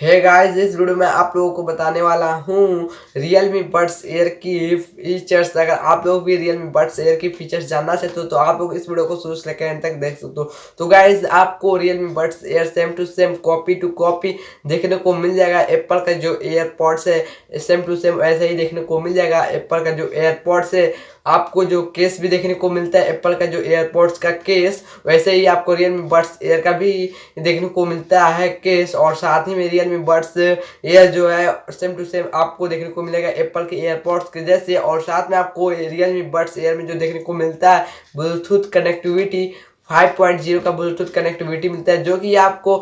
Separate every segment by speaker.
Speaker 1: Hey guys, इस video में आप लोगों को बताने वाला हूँ Realme Buds Air की फीचर्स। अगर आप लोग भी Realme Buds Air की फीचर्स जानना चाहते हो तो आप लोग इस वीडियो को शुरू से लेकर एंड तक देख सकते हो। तो गाइस, आपको Realme Buds Air same to same copy to copy देखने को मिल जाएगा। एप्पल का जो एयरपॉड्स है सेम टू सेम ऐसे ही देखने को मिल जाएगा। एप्पल का जो एयरपॉड्स है आपको जो केस भी देखने को मिलता है, एप्पल का जो एयरपॉड्स का केस, वैसे ही आपको Realme Buds Air का भी देखने को मिलता है केस। और साथ ही में Realme Buds Air जो है सेम टू सेम आपको देखने को मिलेगा एप्पल के एयरपॉड्स के जैसे। और साथ में आपको Realme Buds Air में जो देखने को मिलता है ब्लूटूथ कनेक्टिविटी 5.0 का ब्लूटूथ कनेक्टिविटी मिलता है, जो कि आपको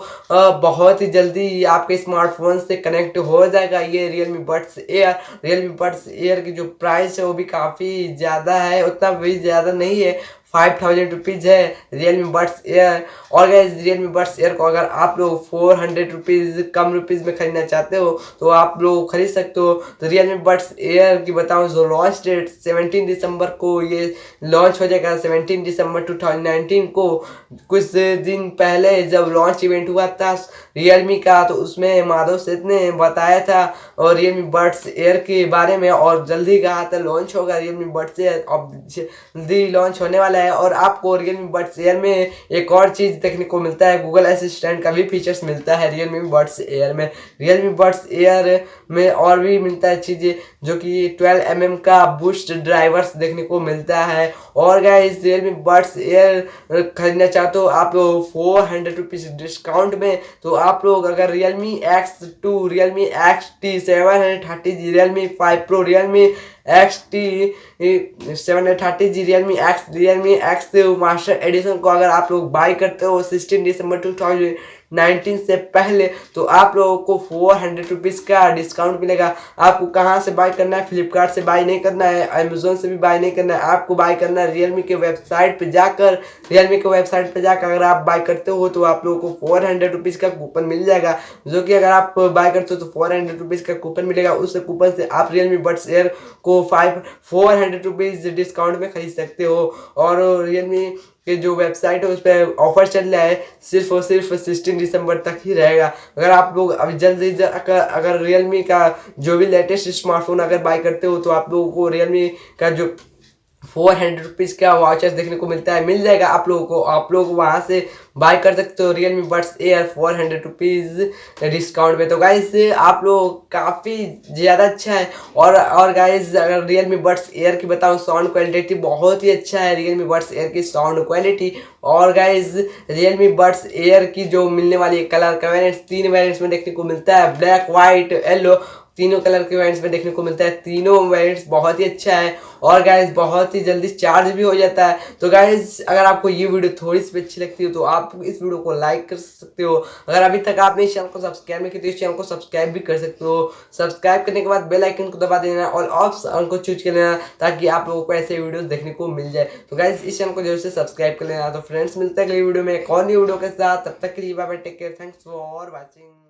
Speaker 1: बहुत ही जल्दी आपके स्मार्टफोन से कनेक्ट हो जाएगा। ये Realme Buds Air की जो प्राइस है वो भी काफ़ी ज़्यादा है, उतना भी ज़्यादा नहीं है, 5000 रुपीज़ है Realme Buds Air। और गाइस, Realme Buds Air को अगर आप लोग 400 रुपीज़ कम रुपीज़ में खरीदना चाहते हो तो आप लोग खरीद सकते हो। तो Realme Buds Air की बताऊं जो लॉन्च डेट 17 दिसंबर को ये लॉन्च हो जाएगा। 17 दिसंबर 2019 को कुछ दिन पहले जब लॉन्च इवेंट हुआ था Realme का, तो उसमें माधव सेठ ने बताया था और Realme Buds Air के बारे में, और जल्दी कहा था लॉन्च होगा Realme Buds Air। अब जल्दी लॉन्च होने वाला है। और आपको Realme Buds Air में एक और चीज़ देखने को मिलता है, गूगल असिस्टेंट का भी फीचर्स मिलता है Realme Buds Air में। Realme Buds Air में और भी मिलता है चीज़ें, जो कि 12 का बूस्ट ड्राइवर्स देखने को मिलता है। और गाइस, Realme Buds Air खरीदना चाहते हो आप लोग 400 रुपीज़ डिस्काउंट में, तो आप लोग अगर Realme X2, Realme XT 730G, Realme 5 Pro, Realme XT 730G, Realme X master addition को अगर आप लोग बाई करते हो 16 दिसंबर 2019 से पहले, तो आप लोगों को 400 रुपीज़ का डिस्काउंट मिलेगा। आपको कहाँ से बाई करना है? फ्लिपकार्ट से बाई नहीं करना है, अमेजोन से भी बाई नहीं करना है, आपको बाई करना है Realme के वेबसाइट पे जाकर। Realme के वेबसाइट पे जाकर अगर आप बाई करते हो तो आप लोगों को 400 रुपीज़ का कूपन मिल जाएगा, जो कि अगर आप बाई करते हो तो 400 रुपीज़ का कूपन मिलेगा। उस कूपन से आप Realme Buds Air को 400 रुपीज़ डिस्काउंट में खरीद सकते हो। और Realme के जो वेबसाइट है उस पर ऑफर चल रहा है, सिर्फ और सिर्फ 16 दिसंबर तक ही रहेगा। अगर आप लोग अभी जल्दी अगर Realme का जो भी लेटेस्ट स्मार्टफोन अगर बाई करते हो तो आप लोगों को Realme का जो 400 रुपीज़ का वाचर्स देखने को मिलता है, मिल जाएगा आप लोगों को। आप लोग वहाँ से बाय कर सकते हो Realme Buds Air 400 rupees discount में। तो गाइस, आप लोग काफ़ी ज़्यादा अच्छा है। और गाइस, अगर Realme Buds Air की बताऊँ, साउंड क्वालिटी बहुत ही अच्छा है Realme Buds Air की साउंड क्वालिटी। और गाइस, Realme Buds Air की जो मिलने वाली कलर का वेरिएंट्स 3 वेरिएंट्स में देखने को मिलता है, ब्लैक, वाइट, येलो, तीनों कलर के वेरिएंट्स में देखने को मिलता है। तीनों वेरिएंट्स बहुत ही अच्छा है। और गाइस, बहुत ही जल्दी चार्ज भी हो जाता है। तो गाइस, अगर आपको ये वीडियो थोड़ी सी अच्छी लगती हो तो आप इस वीडियो को लाइक कर सकते हो। अगर अभी तक आपने इस चैनल को सब्सक्राइब नहीं किया तो इस चैनल को सब्सक्राइब भी कर सकते हो। सब्सक्राइब करने के बाद बेल आइकन को दबा देना और ऑप्शन को चूज कर लेना, ताकि आप लोगों को ऐसे वीडियो देखने को मिल जाए। तो गाइस, इस चैनल को जरूर से सब्सक्राइब कर लेना। तो फ्रेंड्स, मिलते हैं अगली वीडियो में एक और नई वीडियो के साथ। तब तक के लिए bye bye, take care, thanks for watching.